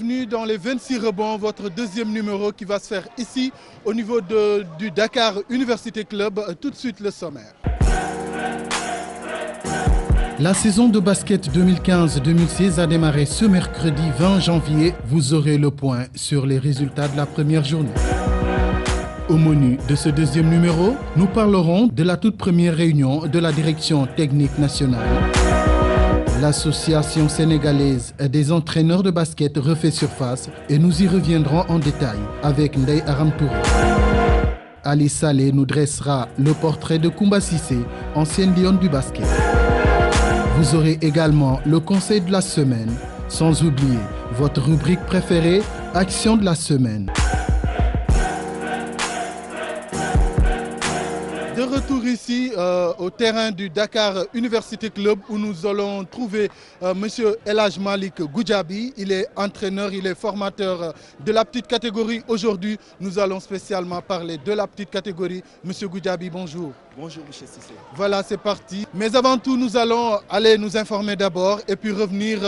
bienvenue dans les 26 rebonds, votre deuxième numéro qui va se faire ici au niveau du Dakar Université Club. Tout de suite le sommaire. La saison de basket 2015-2016 a démarré ce mercredi 20 janvier. Vous aurez le point sur les résultats de la première journée. Au menu de ce deuxième numéro, nous parlerons de la toute première réunion de la direction technique nationale. L'association sénégalaise des entraîneurs de basket refait surface et nous y reviendrons en détail avec Ndeye Aram Touré. Ali Saleh nous dressera le portrait de Koumba Cissé, ancienne lionne du basket. Vous aurez également le conseil de la semaine, sans oublier votre rubrique préférée, Action de la semaine. De retour ici au terrain du Dakar University Club où nous allons trouver M. El Hadj Malick Goudiaby. Il est entraîneur, il est formateur de la petite catégorie. Aujourd'hui, nous allons spécialement parler de la petite catégorie. M. Goudiaby, bonjour. Bonjour, M. Cissé. Voilà, c'est parti. Mais avant tout, nous allons aller nous informer d'abord et puis revenir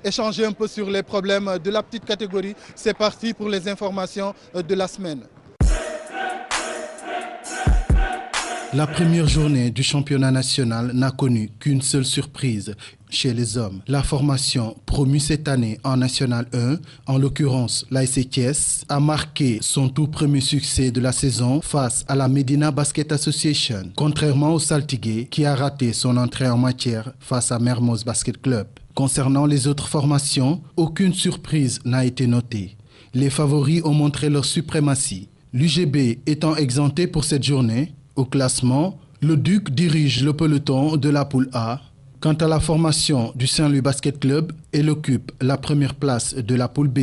échanger un peu sur les problèmes de la petite catégorie. C'est parti pour les informations de la semaine. La première journée du championnat national n'a connu qu'une seule surprise chez les hommes. La formation promue cette année en National 1, en l'occurrence l'ASC Thiès, a marqué son tout premier succès de la saison face à la Medina Basket Association, contrairement au Saltigué qui a raté son entrée en matière face à Mermoz Basket Club. Concernant les autres formations, aucune surprise n'a été notée. Les favoris ont montré leur suprématie. L'UGB étant exempté pour cette journée. Au classement, le Duc dirige le peloton de la poule A. Quant à la formation du Saint-Louis Basket Club, elle occupe la première place de la poule B.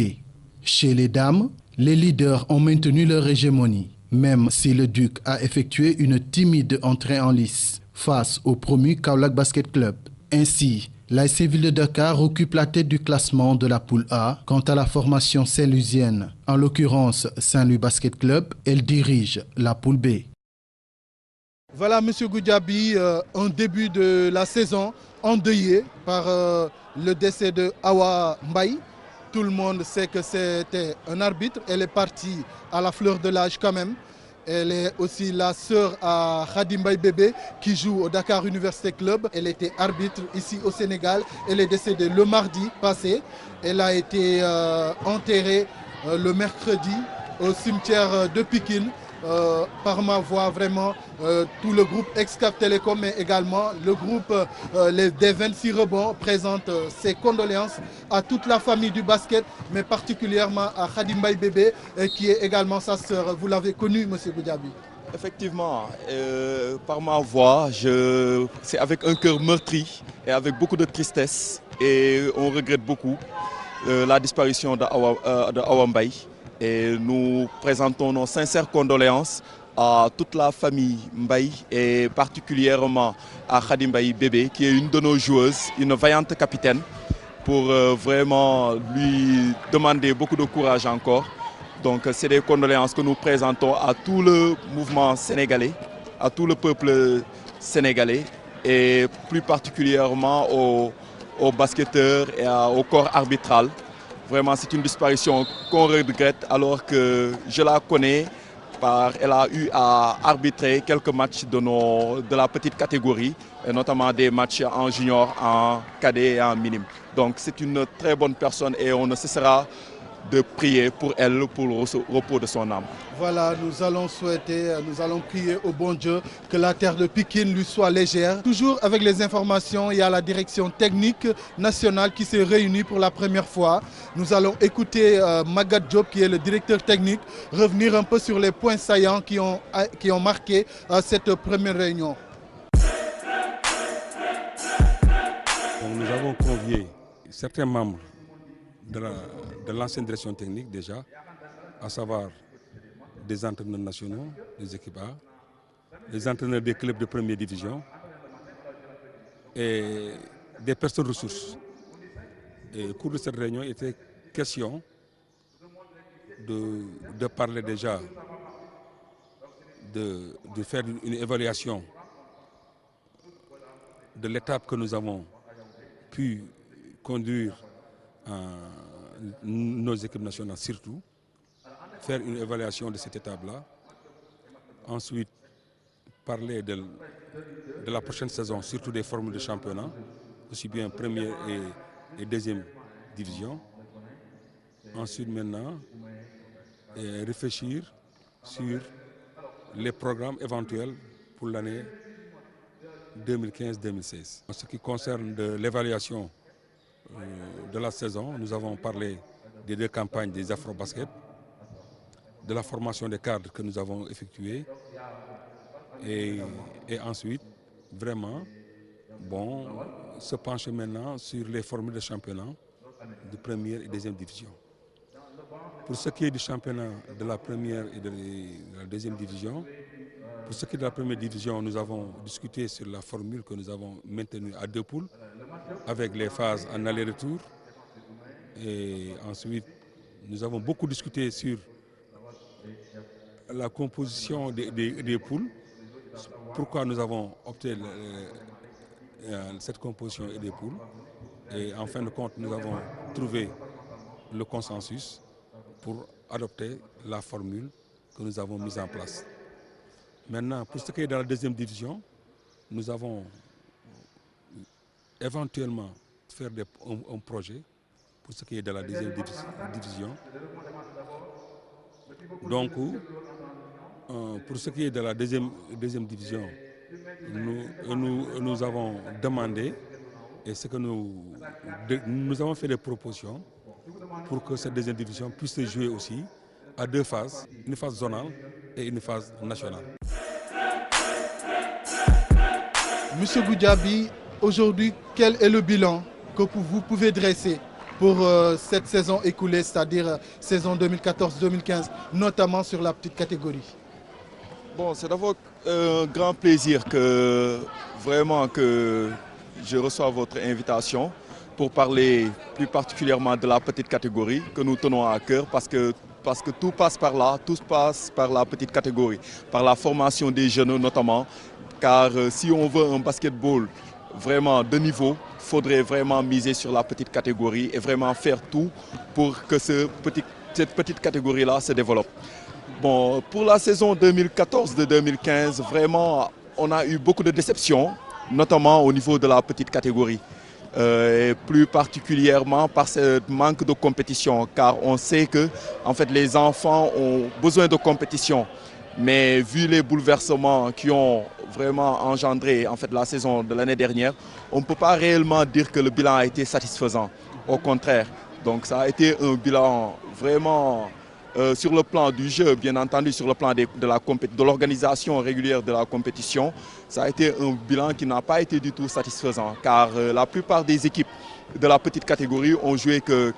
Chez les dames, les leaders ont maintenu leur hégémonie, même si le Duc a effectué une timide entrée en lice face au promu Kaolack Basket Club. Ainsi, l'ASC Ville de Dakar occupe la tête du classement de la poule A. Quant à la formation saint-louisienne, en l'occurrence Saint-Louis Basket Club, elle dirige la poule B. Voilà, M. Goudiaby, un début de la saison endeuillé par le décès de Awa Mbaye. Tout le monde sait que c'était un arbitre. Elle est partie à la fleur de l'âge quand même. Elle est aussi la sœur à Khady Mbaye Bébé qui joue au Dakar Université Club. Elle était arbitre ici au Sénégal. Elle est décédée le mardi passé. Elle a été enterrée le mercredi au cimetière de Pikine. Par ma voix, vraiment, tout le groupe Excaf Télécom, mais également le groupe des 26 rebonds présente ses condoléances à toute la famille du basket, mais particulièrement à Khady Mbaye Bébé, qui est également sa sœur. Vous l'avez connu, M. Goudiaby? Effectivement, par ma voix, c'est avec un cœur meurtri et avec beaucoup de tristesse. Et on regrette beaucoup la disparition d'Awa Mbaye. Et nous présentons nos sincères condoléances à toute la famille Mbaye et particulièrement à Khady Mbaye Bébé qui est une de nos joueuses, une vaillante capitaine, pour vraiment lui demander beaucoup de courage encore. Donc c'est des condoléances que nous présentons à tout le mouvement sénégalais, à tout le peuple sénégalais et plus particulièrement aux basketteurs et au corps arbitral. Vraiment, c'est une disparition qu'on regrette alors que je la connais. Elle a eu à arbitrer quelques matchs de la petite catégorie, et notamment des matchs en junior, en cadet et en minime. Donc c'est une très bonne personne et on ne cessera de prier pour elle, pour le repos de son âme. Voilà, nous allons prier au bon Dieu que la terre de Pikine lui soit légère. Toujours avec les informations, il y a la direction technique nationale qui s'est réunie pour la première fois. Nous allons écouter Maguette Diop, qui est le directeur technique, revenir un peu sur les points saillants qui ont marqué cette première réunion. Donc, nous avons convié certains membres de l'ancienne direction technique déjà, à savoir des entraîneurs nationaux, des équipes A, des entraîneurs des clubs de première division et des personnes ressources. Et au cours de cette réunion, il était question de parler déjà, de faire une évaluation de l'étape que nous avons pu conduire nos équipes nationales surtout, faire une évaluation de cette étape-là. Ensuite, parler de la prochaine saison, surtout des formules de championnat, aussi bien première et deuxième division. Ensuite, maintenant, réfléchir sur les programmes éventuels pour l'année 2015-2016. En ce qui concerne l'évaluation de la saison, nous avons parlé des 2 campagnes des Afro-Basket, de la formation des cadres que nous avons effectuée et ensuite, vraiment, se pencher maintenant sur les formules de championnat de première et deuxième division. Pour ce qui est du championnat de la première et de la deuxième division, pour ce qui est de la première division, nous avons discuté sur la formule que nous avons maintenue à 2 poules, avec les phases en aller-retour. Et ensuite, nous avons beaucoup discuté sur la composition des poules. Pourquoi nous avons opté cette composition des poules. Et en fin de compte, nous avons trouvé le consensus pour adopter la formule que nous avons mise en place. Maintenant, pour ce qui est de la deuxième division, nous avons éventuellement faire un projet pour ce qui est de la deuxième division. Donc, pour ce qui est de la deuxième division, nous avons demandé, et ce que nous avons fait des propositions pour que cette deuxième division puisse se jouer aussi à 2 phases, une phase zonale et une phase nationale. Monsieur Goudiaby, aujourd'hui, quel est le bilan que vous pouvez dresser pour cette saison écoulée, c'est-à-dire saison 2014-2015, notamment sur la petite catégorie? Bon, c'est d'abord un grand plaisir que je reçois votre invitation pour parler plus particulièrement de la petite catégorie que nous tenons à cœur parce que tout passe par là, tout passe par la petite catégorie, par la formation des jeunes notamment, car si on veut un basketball vraiment de niveau, il faudrait vraiment miser sur la petite catégorie et vraiment faire tout pour que cette petite catégorie-là se développe. Bon, pour la saison 2014-2015, vraiment, on a eu beaucoup de déceptions, notamment au niveau de la petite catégorie. Et plus particulièrement par ce manque de compétition, car on sait que en fait, les enfants ont besoin de compétition. Mais vu les bouleversements qui ont vraiment engendré en fait, la saison de l'année dernière, on ne peut pas réellement dire que le bilan a été satisfaisant. Au contraire, donc ça a été un bilan vraiment sur le plan du jeu, bien entendu, sur le plan de l'organisation régulière de la compétition, ça a été un bilan qui n'a pas été du tout satisfaisant, car la plupart des équipes de la petite catégorie ont joué que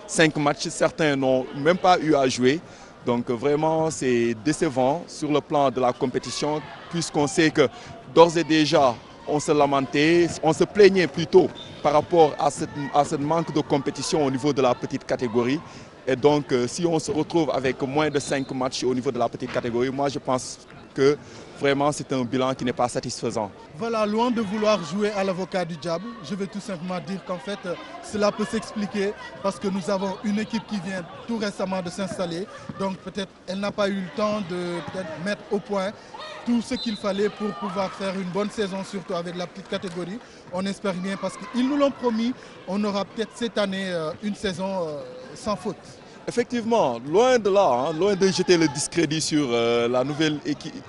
4-5 matchs, certains n'ont même pas eu à jouer. Donc vraiment, c'est décevant sur le plan de la compétition, puisqu'on sait que d'ores et déjà, on se lamentait, on se plaignait plutôt par rapport à ce manque de compétition au niveau de la petite catégorie. Et donc, si on se retrouve avec moins de 5 matchs au niveau de la petite catégorie, moi je pense que vraiment c'est un bilan qui n'est pas satisfaisant. Voilà, loin de vouloir jouer à l'avocat du diable, je vais tout simplement dire qu'en fait, cela peut s'expliquer parce que nous avons une équipe qui vient tout récemment de s'installer. Donc peut-être elle n'a pas eu le temps de mettre au point tout ce qu'il fallait pour pouvoir faire une bonne saison, surtout avec la petite catégorie. On espère bien parce qu'ils nous l'ont promis, on aura peut-être cette année une saison sans faute. Effectivement, loin de là, loin de jeter le discrédit sur la nouvelle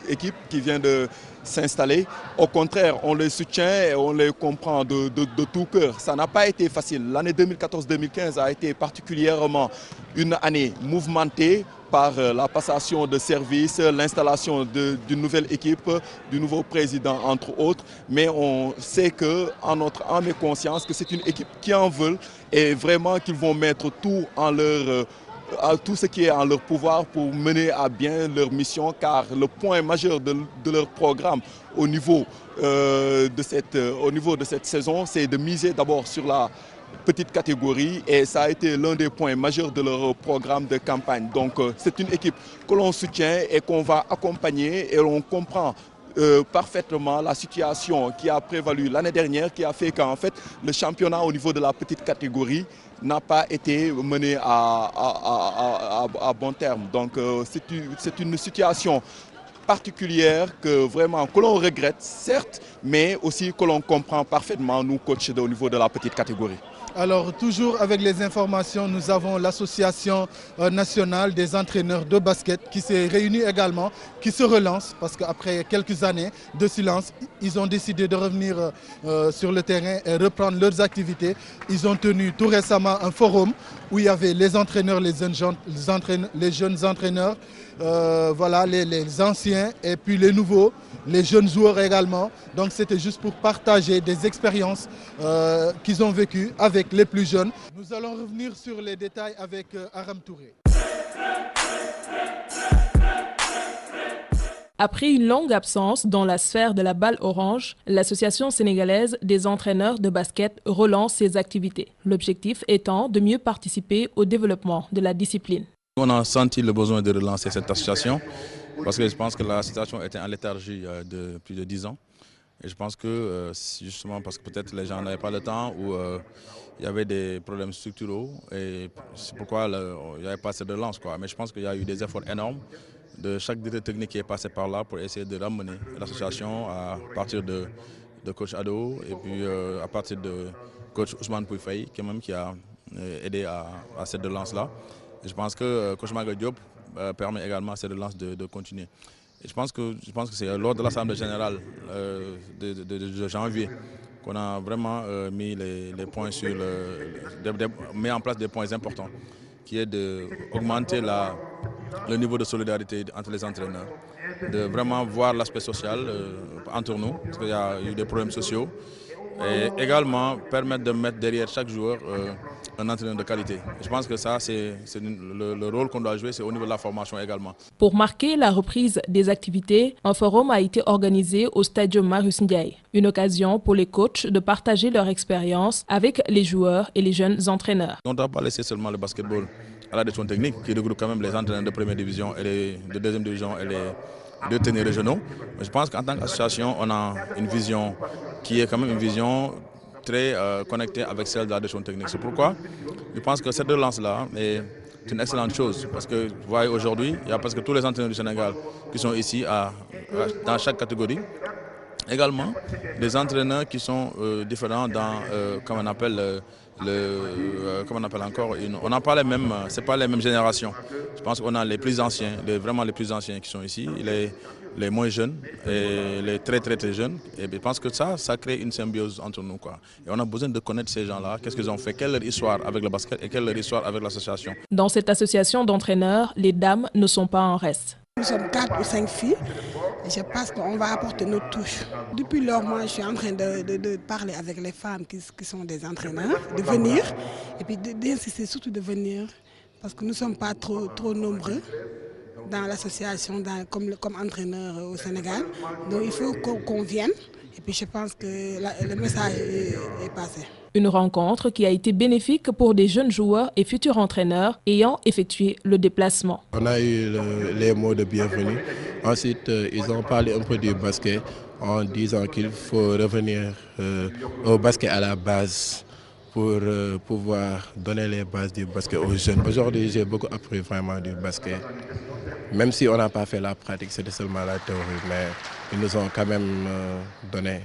équipe qui vient de s'installer. Au contraire, on les soutient et on les comprend de tout cœur. Ça n'a pas été facile. L'année 2014-2015 a été particulièrement une année mouvementée par la passation de services, l'installation d'une nouvelle équipe, du nouveau président entre autres. Mais on sait que, en notre âme et conscience, que c'est une équipe qui en veut et vraiment qu'ils vont mettre tout en leur à tout ce qui est en leur pouvoir pour mener à bien leur mission, car le point majeur de leur programme au niveau de cette saison, c'est de miser d'abord sur la petite catégorie et ça a été l'un des points majeurs de leur programme de campagne. Donc c'est une équipe que l'on soutient et qu'on va accompagner et on comprend parfaitement la situation qui a prévalu l'année dernière, qui a fait qu'en fait le championnat au niveau de la petite catégorie n'a pas été mené à bon terme. Donc c'est une situation particulière que l'on regrette, certes, mais aussi que l'on comprend parfaitement, nous, coachs au niveau de la petite catégorie. Alors, toujours avec les informations, nous avons l'association nationale des entraîneurs de basket qui s'est réunie également, qui se relance parce qu'après quelques années de silence, ils ont décidé de revenir sur le terrain et reprendre leurs activités. Ils ont tenu tout récemment un forum où il y avait les entraîneurs, les jeunes entraîneurs, voilà, les anciens et puis les nouveaux, les jeunes joueurs également. Donc c'était juste pour partager des expériences qu'ils ont vécues avec les plus jeunes. Nous allons revenir sur les détails avec Aram Touré. Après une longue absence dans la sphère de la balle orange, l'Association sénégalaise des entraîneurs de basket relance ses activités. L'objectif étant de mieux participer au développement de la discipline. On a senti le besoin de relancer cette association parce que je pense que la situation était en léthargie de plus de 10 ans. Et je pense que justement parce que peut-être les gens n'avaient pas le temps ou il y avait des problèmes structuraux et c'est pourquoi il n'y avait pas cette relance. Mais je pense qu'il y a eu des efforts énormes de chaque directeur technique qui est passé par là pour essayer de ramener l'association à partir de coach Ado et puis à partir de coach Ousmane Pouy-Faye qui a aidé à cette relance-là. Et je pense que coach Maguette Diop permet également à cette relance de continuer. Et je pense que c'est lors de l'Assemblée générale de janvier qu'on a vraiment mis les points sur mis en place des points importants, qui est d'augmenter le niveau de solidarité entre les entraîneurs, de vraiment voir l'aspect social entre nous, parce qu'il y a eu des problèmes sociaux, et également permettre de mettre derrière chaque joueur un entraîneur de qualité. Je pense que ça, c'est le rôle qu'on doit jouer, c'est au niveau de la formation également. Pour marquer la reprise des activités, un forum a été organisé au Stadium Marius Ndiaye. Une occasion pour les coachs de partager leur expérience avec les joueurs et les jeunes entraîneurs. On ne doit pas laisser seulement le basketball à la direction technique, qui regroupe quand même les entraîneurs de première division et de deuxième division et les deux tennis régionaux. Mais je pense qu'en tant qu'association, on a une vision qui est quand même une vision très connectée avec celle de la direction technique. C'est pourquoi je pense que cette relance-là est une excellente chose. Parce que vous voyez aujourd'hui, il y a presque tous les entraîneurs du Sénégal qui sont ici dans chaque catégorie. Également, des entraîneurs qui sont différents dans, comme on appelle, on n'a pas les mêmes, c'est pas les mêmes générations. Je pense qu'on a les plus anciens, vraiment les plus anciens qui sont ici, les moins jeunes et les très jeunes. Et je pense que ça crée une symbiose entre nous. Et on a besoin de connaître ces gens-là, qu'est-ce qu'ils ont fait, quelle est leur histoire avec le basket et quelle est leur histoire avec l'association. Dans cette association d'entraîneurs, les dames ne sont pas en reste. Nous sommes 4 ou 5 filles et je pense qu'on va apporter notre touche. Depuis lors, moi, je suis en train de parler avec les femmes qui sont des entraîneurs, de venir et puis d'insister surtout de venir parce que nous ne sommes pas trop nombreux dans l'association comme entraîneurs au Sénégal. Donc il faut qu'on vienne et puis je pense que le message est passé. Une rencontre qui a été bénéfique pour des jeunes joueurs et futurs entraîneurs ayant effectué le déplacement. On a eu les mots de bienvenue. Ensuite, ils ont parlé un peu du basket en disant qu'il faut revenir au basket à la base pour pouvoir donner les bases du basket aux jeunes. Aujourd'hui, j'ai beaucoup appris vraiment du basket. Même si on n'a pas fait la pratique, c'était seulement la théorie, mais ils nous ont quand même donné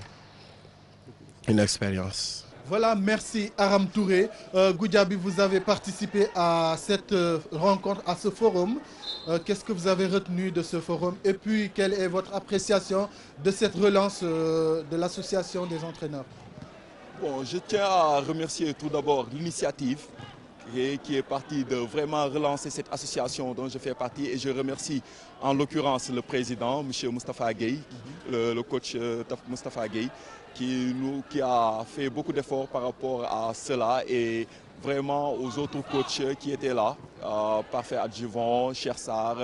une expérience. Voilà, merci Aram Touré. Goudiaby, vous avez participé à cette rencontre, à ce forum. Qu'est-ce que vous avez retenu de ce forum? Et puis, quelle est votre appréciation de cette relance de l'association des entraîneurs? Bon, je tiens à remercier tout d'abord l'initiative qui est partie de vraiment relancer cette association dont je fais partie. Et je remercie en l'occurrence le président, M. Moustapha Gueye, le coach Moustapha Gueye, qui a fait beaucoup d'efforts par rapport à cela et vraiment aux autres coachs qui étaient là, Parfait Adjuvant, Chersar,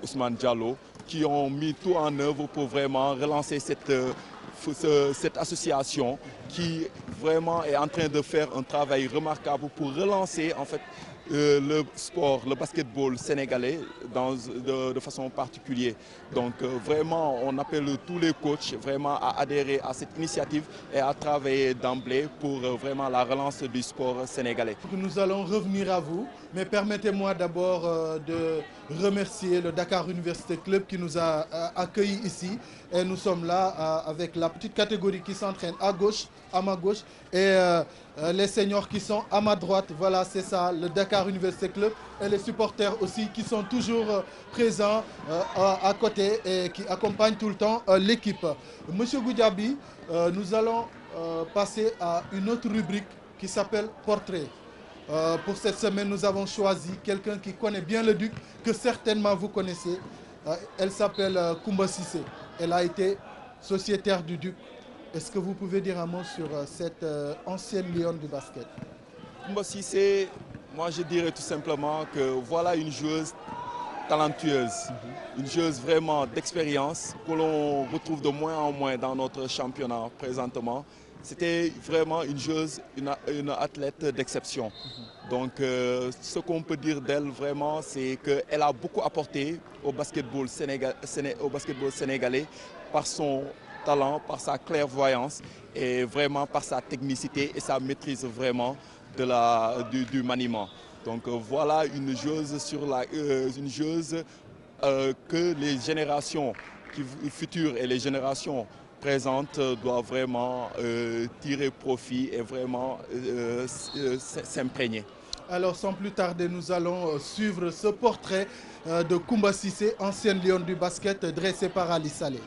Ousmane Diallo, qui ont mis tout en œuvre pour vraiment relancer cette association qui vraiment est en train de faire un travail remarquable pour relancer en fait le sport, le basketball sénégalais de façon particulière. Donc vraiment, on appelle tous les coachs vraiment à adhérer à cette initiative et à travailler d'emblée pour vraiment la relance du sport sénégalais. Nous allons revenir à vous, mais permettez-moi d'abord de remercier le Dakar Université Club qui nous a accueillis ici. Et nous sommes là avec la petite catégorie qui s'entraîne à gauche, à ma gauche, et les seniors qui sont à ma droite. Voilà, c'est ça, le Dakar Université Club, et les supporters aussi qui sont toujours présents à côté et qui accompagnent tout le temps l'équipe. Monsieur Goudiaby, nous allons passer à une autre rubrique qui s'appelle Portrait. Pour cette semaine, nous avons choisi quelqu'un qui connaît bien le Duc, que certainement vous connaissez. Elle s'appelle Koumba Cissé. Elle a été sociétaire du Duc. Est-ce que vous pouvez dire un mot sur cette ancienne lionne du basket? Koumba Cissé, moi je dirais tout simplement que voilà une joueuse talentueuse, une joueuse vraiment d'expérience que l'on retrouve de moins en moins dans notre championnat présentement. C'était vraiment une joueuse, une athlète d'exception. Donc ce qu'on peut dire d'elle vraiment, c'est qu'elle a beaucoup apporté au basketball sénégalais par son talent, par sa clairvoyance et vraiment par sa technicité et sa maîtrise vraiment du maniement. Donc voilà une joueuse, que les générations futures et les générations présentes doivent vraiment tirer profit et vraiment s'imprégner. Alors sans plus tarder, nous allons suivre ce portrait de Koumba Cissé, ancienne lionne du basket, dressé par Ali Saleh.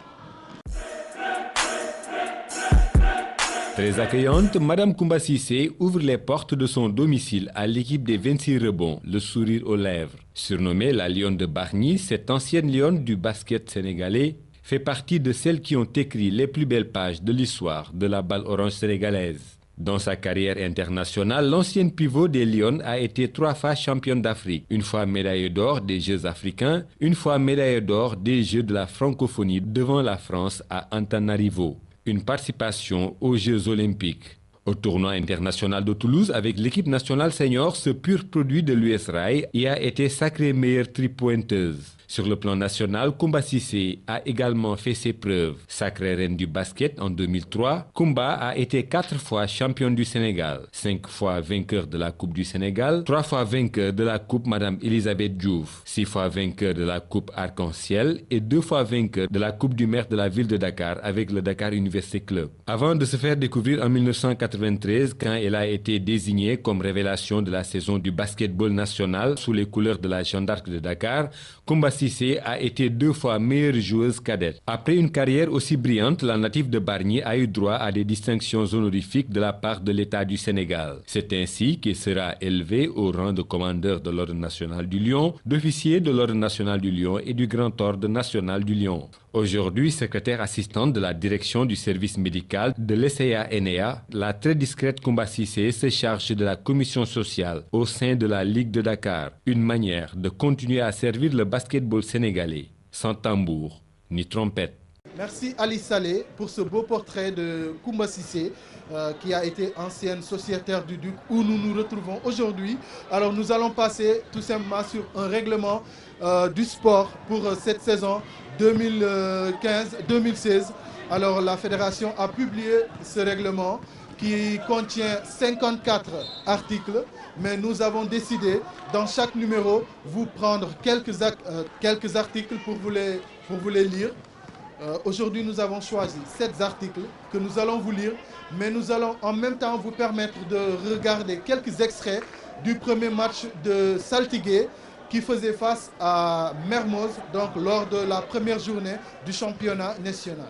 Très accueillante, Madame Koumba Cissé ouvre les portes de son domicile à l'équipe des 26 rebonds, le sourire aux lèvres. Surnommée la lionne de Bargny, cette ancienne lionne du basket sénégalais fait partie de celles qui ont écrit les plus belles pages de l'histoire de la balle orange sénégalaise. Dans sa carrière internationale, l'ancienne pivot des Lions a été 3 fois championne d'Afrique, une fois médaille d'or des Jeux africains, une fois médaille d'or des Jeux de la francophonie devant la France à Antananarivo. Une participation aux Jeux olympiques. Au tournoi international de Toulouse avec l'équipe nationale senior, ce pur produit de l'US Rail y a été sacrée meilleure tripointeuse. Sur le plan national, Koumba Cissé a également fait ses preuves. Sacrée reine du basket en 2003, Koumba a été 4 fois championne du Sénégal, 5 fois vainqueur de la Coupe du Sénégal, 3 fois vainqueur de la Coupe Madame Elisabeth Diouf, 6 fois vainqueur de la Coupe Arc-en-Ciel et 2 fois vainqueur de la Coupe du maire de la ville de Dakar avec le Dakar Université Club. Avant de se faire découvrir en 1993, quand elle a été désignée comme révélation de la saison du basketball national sous les couleurs de la Jeanne d'Arc de Dakar, Koumba Cissé a été 2 fois meilleure joueuse cadette. Après une carrière aussi brillante, la native de Bargny a eu droit à des distinctions honorifiques de la part de l'État du Sénégal. C'est ainsi qu'elle sera élevée au rang de commandeur de l'Ordre national du Lion, d'officier de l'Ordre national du Lion et du Grand Ordre national du Lion. Aujourd'hui, secrétaire assistante de la direction du service médical de l'ESEA-NEA, la très discrète Koumba Cissé se charge de la commission sociale au sein de la Ligue de Dakar. Une manière de continuer à servir le basketball sénégalais, sans tambour ni trompette. Merci Ali Saleh pour ce beau portrait de Koumba Cissé qui a été ancienne sociétaire du Duc où nous nous retrouvons aujourd'hui. Alors nous allons passer tout simplement sur un règlement du sport pour cette saison 2015-2016. Alors la fédération a publié ce règlement qui contient 54 articles, mais nous avons décidé dans chaque numéro vous prendre quelques articles pour vous les lire. Aujourd'hui, nous avons choisi 7 articles que nous allons vous lire, mais nous allons en même temps vous permettre de regarder quelques extraits du premier match de Saltigué qui faisait face à Mermoz donc, lors de la première journée du championnat national.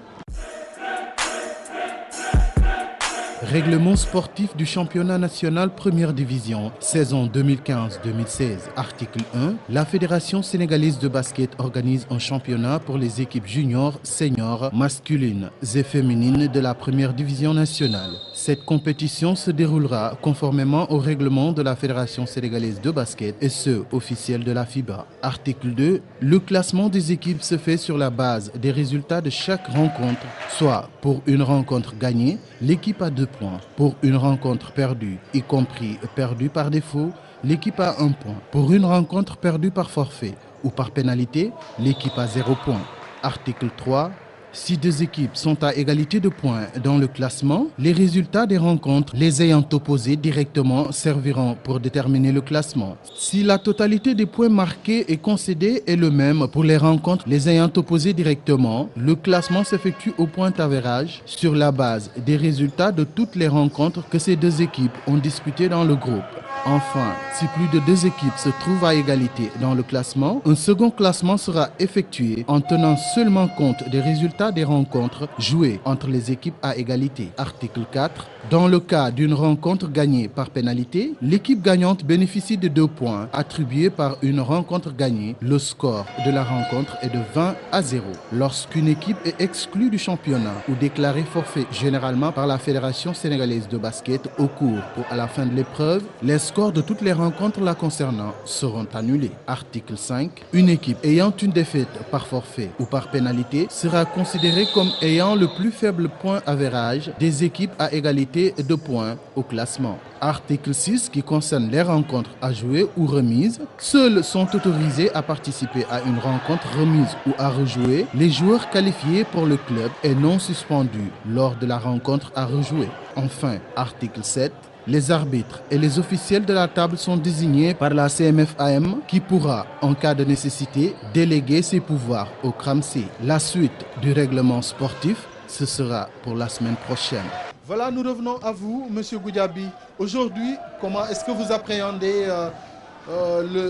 Règlement sportif du championnat national première division, saison 2015-2016, article 1. La Fédération sénégalaise de basket organise un championnat pour les équipes juniors, seniors, masculines et féminines de la première division nationale. Cette compétition se déroulera conformément au règlement de la Fédération sénégalaise de basket et ce, officiel de la FIBA. Article 2. Le classement des équipes se fait sur la base des résultats de chaque rencontre, soit pour une rencontre gagnée, l'équipe a 2 points. Pour une rencontre perdue, y compris perdue par défaut, l'équipe a 1 point. Pour une rencontre perdue par forfait ou par pénalité, l'équipe a 0 point. Article 3. Si 2 équipes sont à égalité de points dans le classement, les résultats des rencontres les ayant opposées directement serviront pour déterminer le classement. Si la totalité des points marqués et concédés est le même pour les rencontres les ayant opposées directement, le classement s'effectue au point average sur la base des résultats de toutes les rencontres que ces 2 équipes ont disputées dans le groupe. Enfin, si plus de 2 équipes se trouvent à égalité dans le classement, un second classement sera effectué en tenant seulement compte des résultats des rencontres jouées entre les équipes à égalité. Article 4. Dans le cas d'une rencontre gagnée par pénalité, l'équipe gagnante bénéficie de 2 points attribués par une rencontre gagnée. Le score de la rencontre est de 20-0. Lorsqu'une équipe est exclue du championnat ou déclarée forfait généralement par la Fédération sénégalaise de basket au cours ou à la fin de l'épreuve, les scores de toutes les rencontres la concernant seront annulés. Article 5. Une équipe ayant une défaite par forfait ou par pénalité sera considérée comme ayant le plus faible point average des équipes à égalité de points au classement. Article 6 qui concerne les rencontres à jouer ou remises. Seuls sont autorisés à participer à une rencontre remise ou à rejouer les joueurs qualifiés pour le club et non suspendus lors de la rencontre à rejouer. Enfin, article 7. Les arbitres et les officiels de la table sont désignés par la CMFAM qui pourra, en cas de nécessité, déléguer ses pouvoirs au CRAMC. La suite du règlement sportif, ce sera pour la semaine prochaine. Voilà, nous revenons à vous, Monsieur Goudiaby. Aujourd'hui, comment est-ce que vous appréhendez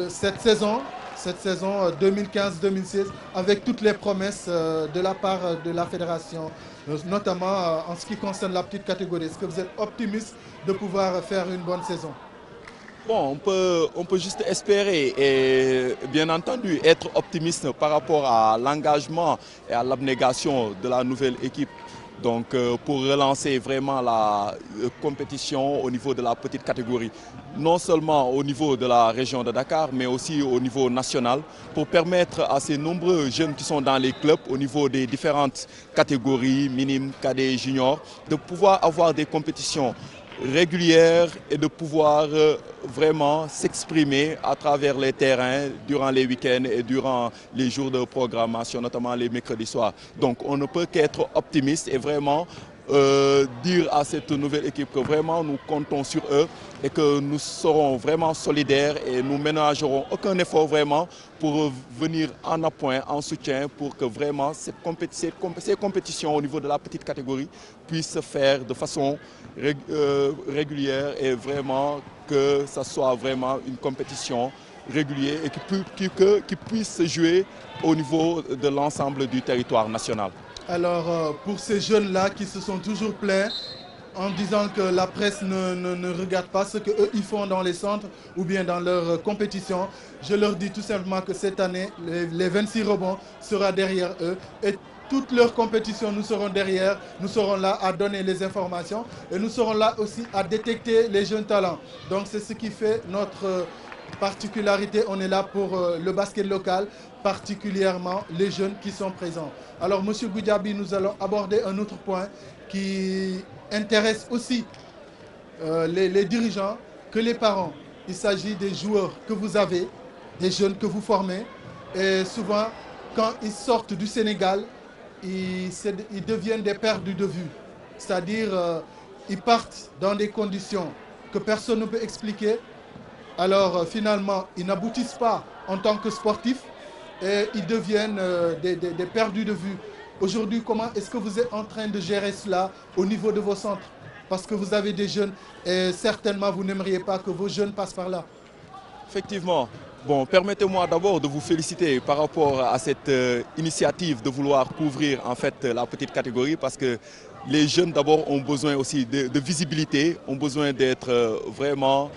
cette saison 2015-2016 avec toutes les promesses de la part de la fédération, notamment en ce qui concerne la petite catégorie? Est-ce que vous êtes optimiste de pouvoir faire une bonne saison? Bon, on peut juste espérer et bien entendu être optimiste par rapport à l'engagement et à l'abnégation de la nouvelle équipe. Donc pour relancer vraiment la compétition au niveau de la petite catégorie, non seulement au niveau de la région de Dakar, mais aussi au niveau national, pour permettre à ces nombreux jeunes qui sont dans les clubs au niveau des différentes catégories, minimes, cadets, juniors, de pouvoir avoir des compétitions régulière et de pouvoir vraiment s'exprimer à travers les terrains durant les week-ends et durant les jours de programmation, notamment les mercredis soirs. Donc on ne peut qu'être optimiste et vraiment dire à cette nouvelle équipe que vraiment nous comptons sur eux et que nous serons vraiment solidaires et nous ménagerons aucun effort vraiment pour venir en appoint, en soutien pour que vraiment ces compétitions au niveau de la petite catégorie puissent se faire de façon régulière et vraiment que ça soit vraiment une compétition régulière et qui puisse se jouer au niveau de l'ensemble du territoire national. Alors, pour ces jeunes-là qui se sont toujours plaints en disant que la presse ne regarde pas ce qu'eux ils font dans les centres ou bien dans leurs compétitions, je leur dis tout simplement que cette année, les 26 rebonds seront derrière eux et toutes leurs compétitions, nous serons derrière, nous serons là à donner les informations et nous serons là aussi à détecter les jeunes talents. Donc c'est ce qui fait notre particularité, on est là pour le basket local, particulièrement les jeunes qui sont présents. Alors Monsieur Goudiaby, nous allons aborder un autre point qui intéresse aussi les dirigeants que les parents. Il s'agit des joueurs que vous avez, des jeunes que vous formez et souvent quand ils sortent du Sénégal, ils deviennent des perdus de vue. C'est-à-dire ils partent dans des conditions que personne ne peut expliquer. Alors finalement, ils n'aboutissent pas en tant que sportifs et ils deviennent des perdus de vue. Aujourd'hui, comment est-ce que vous êtes en train de gérer cela au niveau de vos centres? Parce que vous avez des jeunes et certainement vous n'aimeriez pas que vos jeunes passent par là. Effectivement. Bon, permettez-moi d'abord de vous féliciter par rapport à cette initiative de vouloir couvrir en fait la petite catégorie parce que les jeunes d'abord ont besoin aussi de visibilité, ont besoin d'être vraiment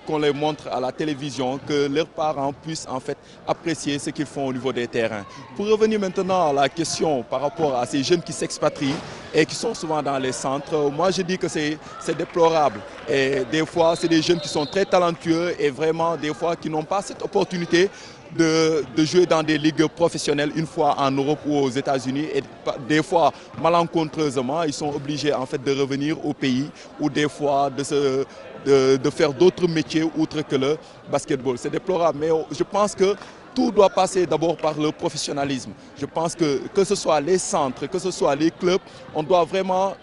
qu'on les montre à la télévision, que leurs parents puissent en fait apprécier ce qu'ils font au niveau des terrains. Pour revenir maintenant à la question par rapport à ces jeunes qui s'expatrient et qui sont souvent dans les centres, moi je dis que c'est déplorable. Et des fois, c'est des jeunes qui sont très talentueux et vraiment des fois qui n'ont pas cette opportunité de jouer dans des ligues professionnelles une fois en Europe ou aux États-Unis, et des fois malencontreusement ils sont obligés en fait de revenir au pays, ou des fois de faire d'autres métiers outre que le basketball. C'est déplorable, mais je pense que tout doit passer d'abord par le professionnalisme. Je pense que ce soit les centres, que ce soit les clubs, on doit vraiment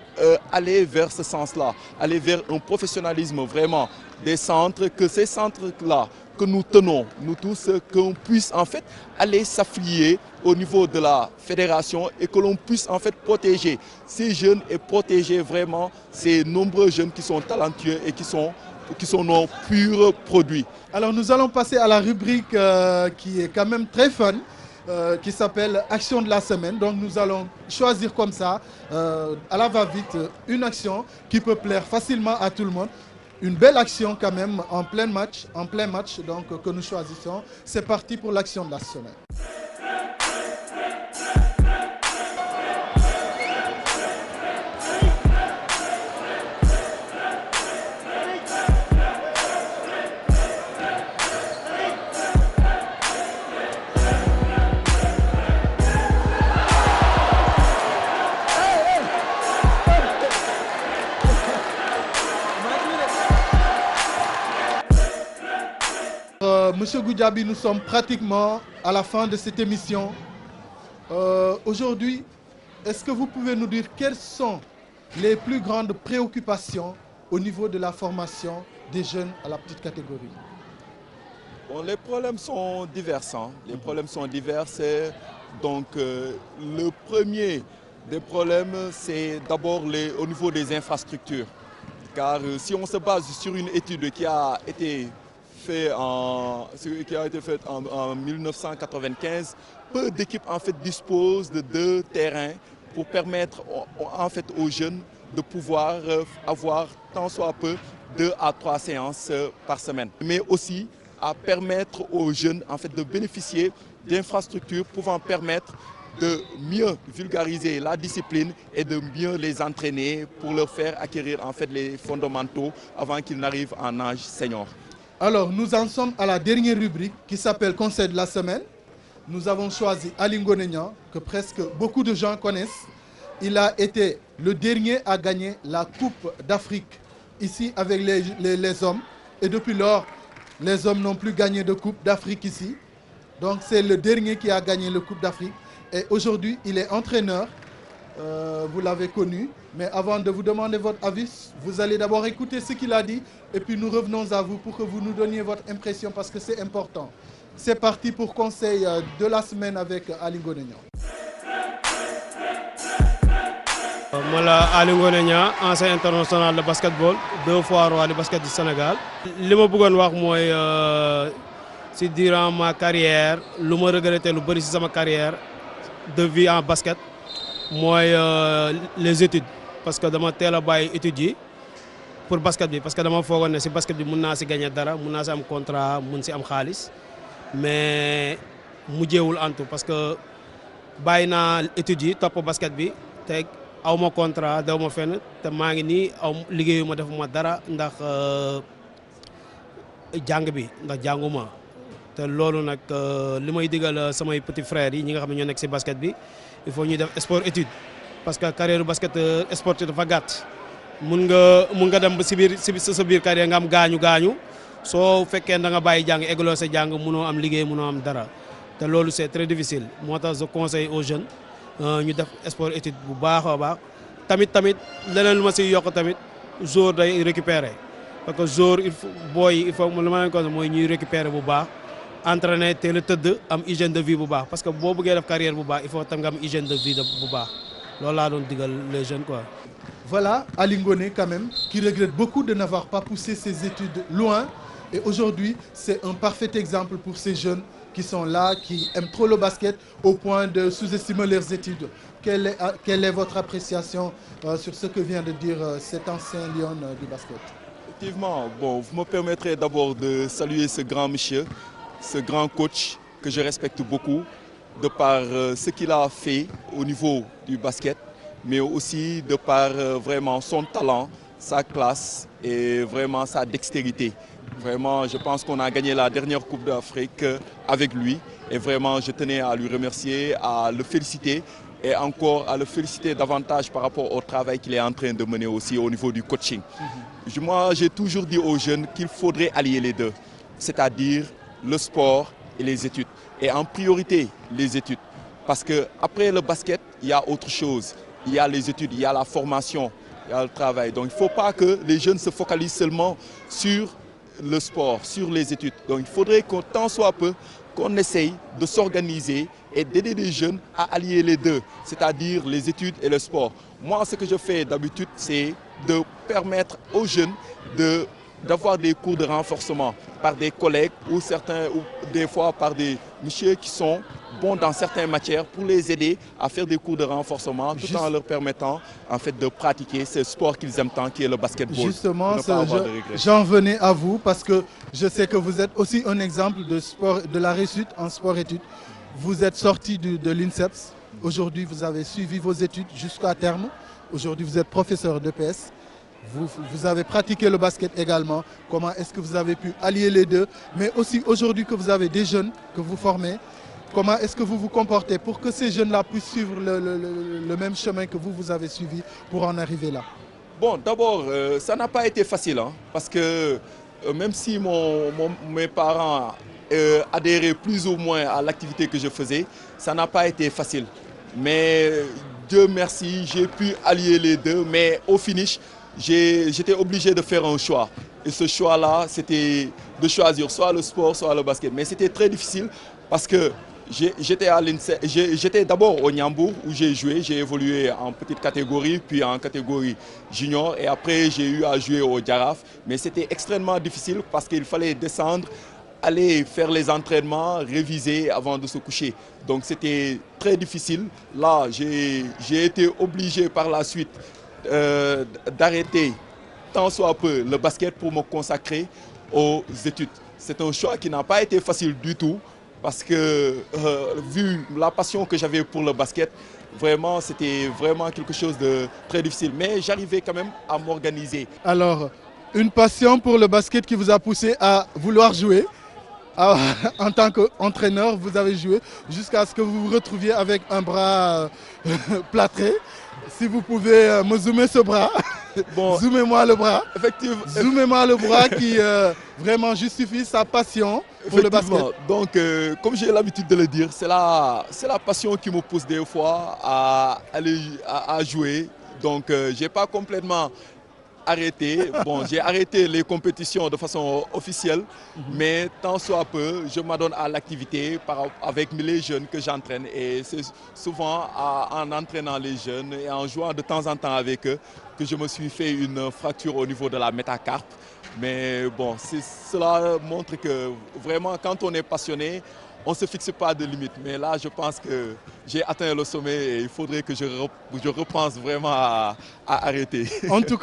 aller vers ce sens-là, aller vers un professionnalisme vraiment des centres, que ces centres-là que nous tenons, nous tous, qu'on puisse en fait aller s'affilier au niveau de la fédération et que l'on puisse en fait protéger ces jeunes et protéger vraiment ces nombreux jeunes qui sont talentueux et qui sont nos purs produits. Alors nous allons passer à la rubrique qui est quand même très fun, qui s'appelle Action de la semaine. Donc nous allons choisir comme ça, à la va-vite, une action qui peut plaire facilement à tout le monde. Une belle action quand même en plein match donc, que nous choisissons. C'est parti pour l'action de la semaine. Monsieur Goudiaby, nous sommes pratiquement à la fin de cette émission. Aujourd'hui, est-ce que vous pouvez nous dire quelles sont les plus grandes préoccupations au niveau de la formation des jeunes à la petite catégorie? Bon, les problèmes sont divers. Les problèmes sont divers. Donc, le premier des problèmes, c'est d'abord au niveau des infrastructures. Car si on se base sur une étude qui a été faite en 1995, peu d'équipes en fait disposent de 2 terrains pour permettre en fait aux jeunes de pouvoir avoir tant soit peu 2 à 3 séances par semaine. Mais aussi à permettre aux jeunes en fait de bénéficier d'infrastructures pouvant permettre de mieux vulgariser la discipline et de mieux les entraîner pour leur faire acquérir en fait les fondamentaux avant qu'ils n'arrivent en âge senior. Alors nous en sommes à la dernière rubrique qui s'appelle Conseil de la semaine. Nous avons choisi Aly Ngoné Niang, que presque beaucoup de gens connaissent. Il a été le dernier à gagner la Coupe d'Afrique ici avec les hommes. Et depuis lors, les hommes n'ont plus gagné de Coupe d'Afrique ici. Donc c'est le dernier qui a gagné la Coupe d'Afrique. Et aujourd'hui, il est entraîneur. Vous l'avez connu. Mais avant de vous demander votre avis, vous allez d'abord écouter ce qu'il a dit. Et puis nous revenons à vous pour que vous nous donniez votre impression parce que c'est important. C'est parti pour Conseil de la semaine avec Aly Ngoné Niang. Moi la Aly Ngoné Niang, ancien international de basketball, 2 fois roi du basket du Sénégal. Ce que je veux dire, c'est durant ma carrière, ce que je regrette le plus dans ma carrière de vie en basket, moi les études. Parce que je suis étudier pour le basket. Parce que je suis que le basket, je peux gagner dara, je peux un contrat, je peux avoir khalis. Mais je ne en tout parce que je suis étudier, top basket. Aw ma contrat daw ma fenn te maa ngi nii aw liggéeyuma defuma dara ndax jàng bi ndax jànguma te loolu nag li may digal samay petits frères yi ñi nga xam ne ñoo nekk ci basket bi il faut ñuy def sport étude parce que carrière basket sportif dafa gàtt mun nga dem ba ci biir sa biir carrière nga am gaañu soo fekkee da nga bàyyi jàng eggaloo sa jàng mënoo am liggéey mënoo am dara te loolu c'est très difficile moo tax je conseille aux jeunes ñu def sport étude bu baax a baax tamit leneen lu ma si yokk tamit jour day récupérer parce que jour il faut lu ma leen ko mooy ñuy récupérer bu baax entraîner teel a tëdd am hygiène de vie bu baax parce que boo bëggee def carrière bu baax il faut tam nga am hygiène de vie bu baax loolu laa doon digal les jeunes quoi. Voilà Aly Ngoné quand même qui regrette beaucoup de n'avoir pas poussé ses études loin et aujourd'hui c'est un parfait exemple pour ces jeunes qui sont là, qui aiment trop le basket au point de sous-estimer leurs études. Quelle est votre appréciation sur ce que vient de dire cet ancien lion du basket? Effectivement, bon, vous me permettrez d'abord de saluer ce grand monsieur, ce grand coach que je respecte beaucoup, de par ce qu'il a fait au niveau du basket, mais aussi de par vraiment son talent, sa classe et vraiment sa dextérité. Vraiment, je pense qu'on a gagné la dernière Coupe d'Afrique avec lui. Et vraiment, je tenais à lui remercier, à le féliciter et encore à le féliciter davantage par rapport au travail qu'il est en train de mener aussi au niveau du coaching. Moi, j'ai toujours dit aux jeunes qu'il faudrait allier les deux, c'est-à-dire le sport et les études. Et en priorité, les études. Parce qu'après le basket, il y a autre chose. Il y a les études, il y a la formation, il y a le travail. Donc il ne faut pas que les jeunes se focalisent seulement sur le sport, sur les études. Donc il faudrait qu'on tant soit peu qu'on essaye de s'organiser et d'aider les jeunes à allier les deux, c'est-à-dire les études et le sport. Moi, ce que je fais d'habitude, c'est de permettre aux jeunes d'avoir des cours de renforcement par des collègues ou des fois par des messieurs qui sont bons dans certaines matières pour les aider à faire des cours de renforcement tout en leur permettant en fait de pratiquer ce sport qu'ils aiment tant qui est le basketball. Justement, j'en venais à vous parce que je sais que vous êtes aussi un exemple de sport, de la réussite en sport-études. Vous êtes sorti de l'INSEPS. Aujourd'hui, vous avez suivi vos études jusqu'à terme. Aujourd'hui, vous êtes professeur d'EPS. Vous avez pratiqué le basket également. Comment est-ce que vous avez pu allier les deux? Mais aussi aujourd'hui que vous avez des jeunes que vous formez, comment est-ce que vous vous comportez pour que ces jeunes-là puissent suivre le même chemin que vous avez suivi pour en arriver là? Bon, d'abord, ça n'a pas été facile, hein, parce que même si mes parents adhéraient plus ou moins à l'activité que je faisais, ça n'a pas été facile. Mais Dieu merci, j'ai pu allier les deux, mais au finish, j'étais obligé de faire un choix. Et ce choix-là, c'était de choisir soit le sport, soit le basket. Mais c'était très difficile parce que j'étais d'abord au Niambour où j'ai joué. J'ai évolué en petite catégorie, puis en catégorie junior. Et après, j'ai eu à jouer au Djaraf. Mais c'était extrêmement difficile parce qu'il fallait descendre, aller faire les entraînements, réviser avant de se coucher. Donc c'était très difficile. Là, j'ai été obligé par la suite d'arrêter tant soit peu le basket pour me consacrer aux études. C'est un choix qui n'a pas été facile du tout parce que vu la passion que j'avais pour le basket, vraiment c'était vraiment quelque chose de très difficile. Mais j'arrivais quand même à m'organiser. Alors, une passion pour le basket qui vous a poussé à vouloir jouer. En tant qu'entraîneur, vous avez joué jusqu'à ce que vous vous retrouviez avec un bras plâtré. Si vous pouvez me zoomer ce bras, bon, zoomez-moi le bras. Effectivement. Zoomez-moi le bras qui vraiment justifie sa passion pour le basket. Donc, comme j'ai l'habitude de le dire, c'est la passion qui me pousse des fois à jouer. Donc, je n'ai pas complètement arrêté. Bon, j'ai arrêté les compétitions de façon officielle, mais tant soit peu, je m'adonne à l'activité avec les jeunes que j'entraîne. Et c'est souvent en entraînant les jeunes et en jouant de temps en temps avec eux que je me suis fait une fracture au niveau de la métacarpe. Mais bon, cela montre que vraiment, quand on est passionné, on ne se fixe pas de limite. Mais là, je pense que j'ai atteint le sommet et il faudrait que je repense vraiment à arrêter. En tout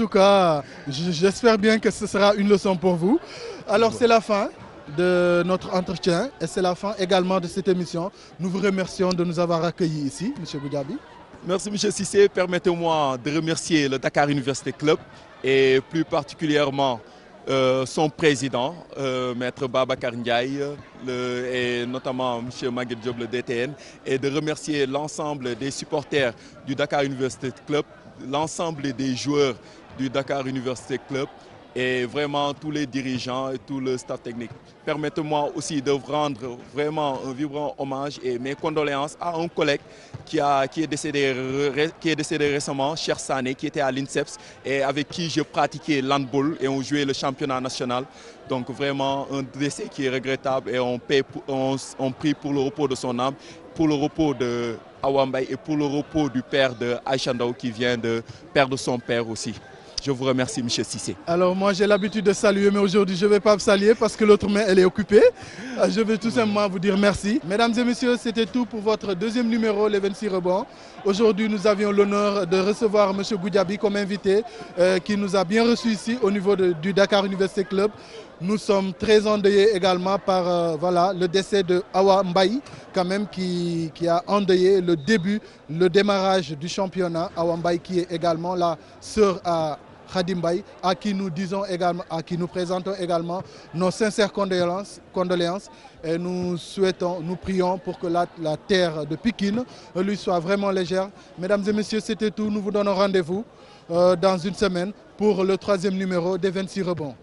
cas, j'espère bien que ce sera une leçon pour vous. Alors, c'est la fin de notre entretien et c'est la fin également de cette émission. Nous vous remercions de nous avoir accueillis ici, M. Goudiaby. Merci, M. Cissé. Permettez-moi de remercier le Dakar Université Club et plus particulièrement son président, Maître Babacar Ndiaye, et notamment M. Maguette Diop, le DTN, et de remercier l'ensemble des supporters du Dakar University Club, l'ensemble des joueurs du Dakar University Club et vraiment tous les dirigeants et tout le staff technique. Permettez-moi aussi de rendre vraiment un vibrant hommage et mes condoléances à un collègue qui est décédé récemment, Cher Sané, qui était à l'INSEPS et avec qui je pratiquais l'handball et on jouait le championnat national. Donc vraiment un décès qui est regrettable et on prie pour le repos de son âme, pour le repos de Awambay et pour le repos du père de Aïchandao qui vient de perdre son père aussi. Je vous remercie, M. Cissé. Alors moi j'ai l'habitude de saluer, mais aujourd'hui je ne vais pas vous saluer parce que l'autre main elle est occupée. Je vais tout simplement vous dire merci. Mesdames et messieurs, c'était tout pour votre deuxième numéro, les 26 rebonds. Aujourd'hui nous avions l'honneur de recevoir M. Goudiaby comme invité qui nous a bien reçus ici au niveau du Dakar University Club. Nous sommes très endeuillés également par voilà, le décès de Awa Mbaye, quand même, qui a endeuillé le démarrage du championnat. Awa Mbaye qui est également la sœur à Khadim Mbaye, à qui nous disons également, à qui nous présentons également nos sincères condoléances et nous prions pour que la terre de Pikine lui soit vraiment légère. Mesdames et messieurs, c'était tout. Nous vous donnons rendez-vous dans une semaine pour le 3e numéro des 26 rebonds.